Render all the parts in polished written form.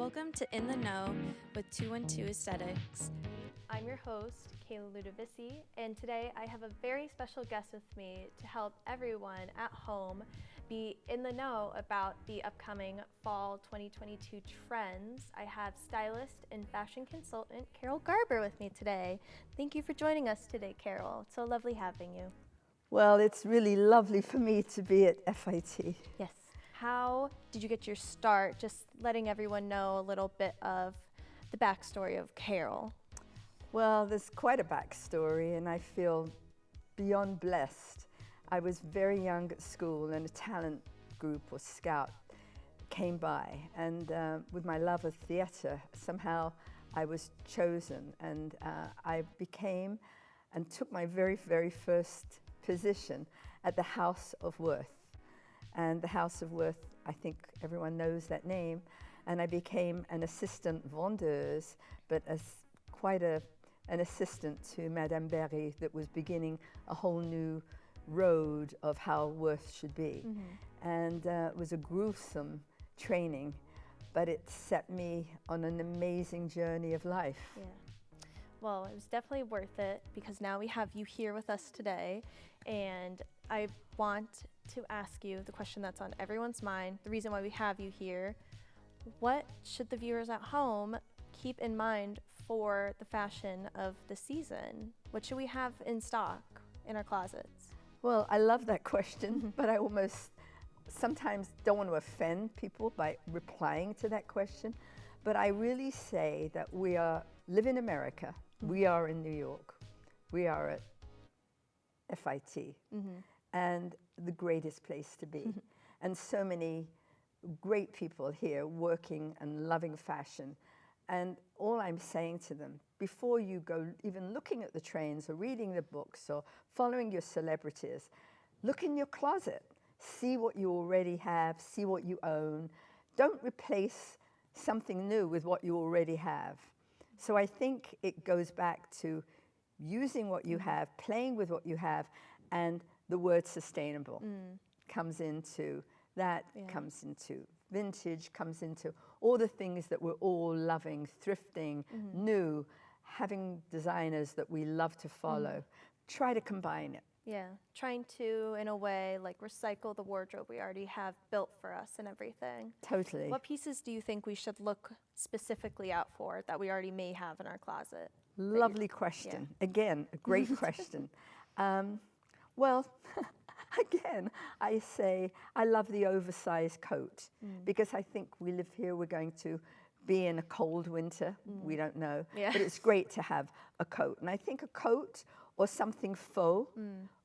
Welcome to In the Know with 212 Aesthetics. I'm your host, Kayla Ludovicy, and today I have a very special guest with me to help everyone at home be in the know about the upcoming fall 2022 trends. I have stylist and fashion consultant Carole Garber with me today. Thank you for joining us today, Carole. It's so lovely having you. Well, it's really lovely for me to be at FIT. Yes. How did you get your start? Just letting everyone know a little bit of the backstory of Carole. Well, there's quite a backstory, and I feel beyond blessed. I was very young at school, and a talent group or scout came by, and with my love of theatre, somehow I was chosen, and I became and took my very, very first position at the House of Worth. And the House of Worth, I think everyone knows that name, and I became an assistant vendeuse, but as quite an assistant to Madame Berry that was beginning a whole new road of how Worth should be. Mm-hmm. And it was a gruesome training, but it set me on an amazing journey of life. Yeah. Well, it was definitely worth it because now we have you here with us today, and I want to ask you the question that's on everyone's mind, the reason why we have you here. What should the viewers at home keep in mind for the fashion of the season? What should we have in stock in our closets? Well, I love that question, but I almost sometimes don't want to offend people by replying to that question. But I really say that we live in America. Mm-hmm. We are in New York. We are at FIT. Mm-hmm. And the greatest place to be. And so many great people here working and loving fashion. And all I'm saying to them, before you go even looking at the trends or reading the books or following your celebrities, look in your closet, see what you already have, see what you own. Don't replace something new with what you already have. So I think it goes back to using what you have, playing with what you have, and the word sustainable comes into that, comes into vintage, comes into all the things that we're all loving, thrifting, new, having designers that we love to follow. Try to combine it. Yeah, trying to, in a way, like recycle the wardrobe we already have built for us and everything. Totally. What pieces do you think we should look specifically out for that we already may have in our closet? Lovely question. Yeah. Again, a great question. Well, again, I say I love the oversized coat because I think we live here, we're going to be in a cold winter. We don't know, but it's great to have a coat. And I think a coat or something faux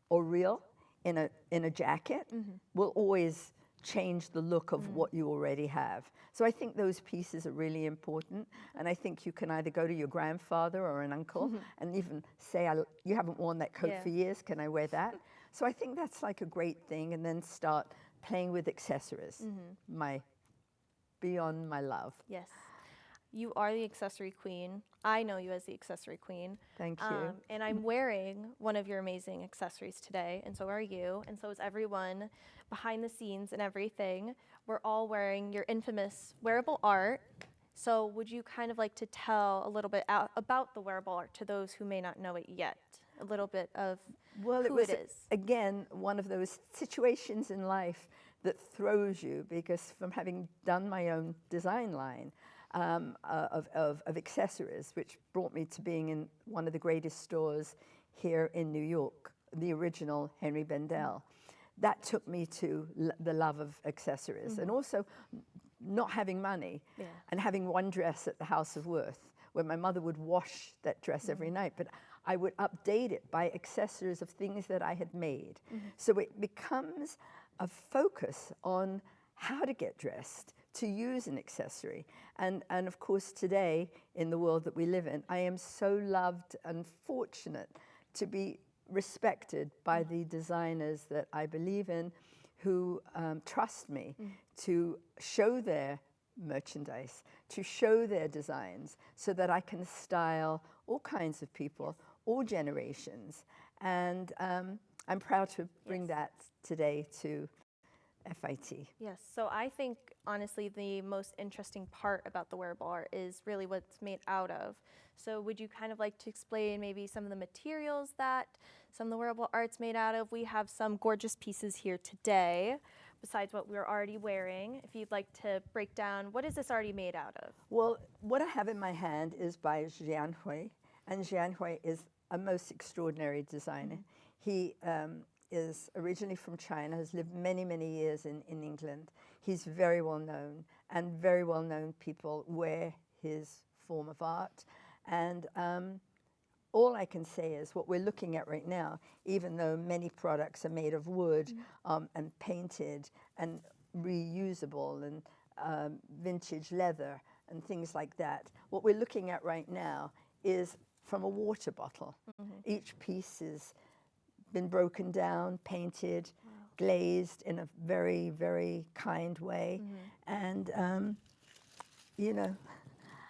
or real in a jacket will always change the look of what you already have. So I think those pieces are really important. And I think you can either go to your grandfather or an uncle and even say, you haven't worn that coat for years, can I wear that? So I think that's like a great thing. And then start playing with accessories, beyond my love. Yes. You are the accessory queen. I know you as the accessory queen. Thank you. And I'm wearing one of your amazing accessories today, and so are you, and so is everyone behind the scenes and everything. We're all wearing your infamous wearable art. So would you kind of like to tell a little bit about the wearable art to those who may not know it yet? A little bit of who it is. Again, one of those situations in life that throws you, because from having done my own design line, of accessories, which brought me to being in one of the greatest stores here in New York, the original Henry Bendel. That took me to the love of accessories, and also not having money and having one dress at the House of Worth, where my mother would wash that dress every night, but I would update it by accessories of things that I had made. So it becomes a focus on how to get dressed, to use an accessory. And of course today, in the world that we live in, I am so loved and fortunate to be respected by the designers that I believe in, who trust me to show their merchandise, to show their designs, so that I can style all kinds of people, all generations. And I'm proud to bring that today to FIT. Yes. So I think honestly the most interesting part about the wearable art is really what it's made out of. So would you kind of like to explain maybe some of the materials that some of the wearable art's made out of? We have some gorgeous pieces here today besides what we're already wearing. If you'd like to break down, what is this already made out of? Well, what I have in my hand is by Jian Hui, and Jian Hui is a most extraordinary designer. He is originally from China, has lived many, many years in England. He's very well known, and very well known people wear his form of art. And all I can say is what we're looking at right now, even though many products are made of wood and painted and reusable and vintage leather and things like that, what we're looking at right now is from a water bottle. Each piece has been broken down, painted, glazed in a very, very kind way. And, you know,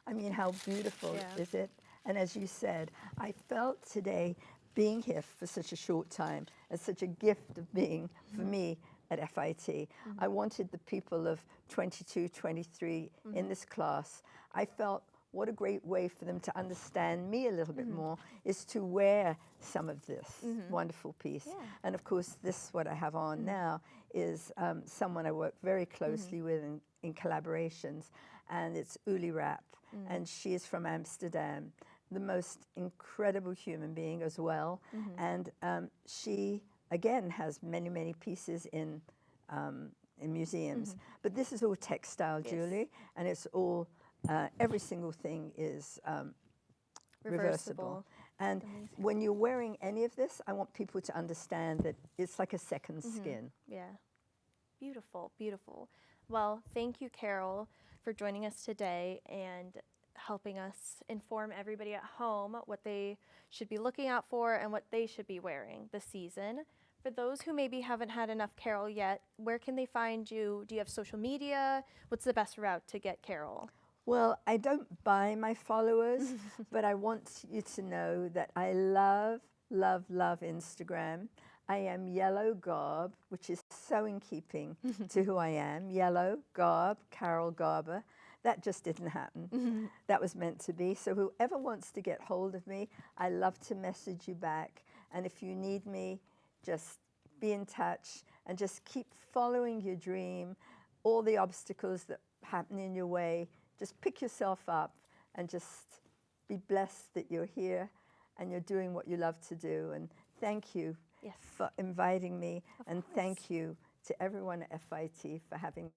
I mean, how beautiful is it? And as you said, I felt today being here for such a short time as such a gift of being, for me, at FIT. I wanted the people of 22, 23 in this class. I felt what a great way for them to understand me a little bit more is to wear some of this wonderful piece. And of course, this, what I have on now, is someone I work very closely with in collaborations, and it's Uli Rapp, and she is from Amsterdam, the most incredible human being as well. And she, again, has many, many pieces in museums. But this is all textile jewelry, and it's all every single thing is reversible. And when you're wearing any of this, I want people to understand that it's like a second skin. Yeah. Beautiful, beautiful. Well, thank you, Carole, for joining us today and helping us inform everybody at home what they should be looking out for and what they should be wearing this season. For those who maybe haven't had enough Carole yet, where can they find you? Do you have social media? What's the best route to get Carole? Well, I don't buy my followers, but I want you to know that I love, love, love Instagram. I am Yellow Garb, which is so in keeping to who I am. Yellow Garb, Carole Garber. That just didn't happen. That was meant to be. So whoever wants to get hold of me, I love to message you back. And if you need me, just be in touch and just keep following your dream. All the obstacles that happen in your way, just pick yourself up and just be blessed that you're here and you're doing what you love to do. And thank you for inviting me. And thank you to everyone at FIT for having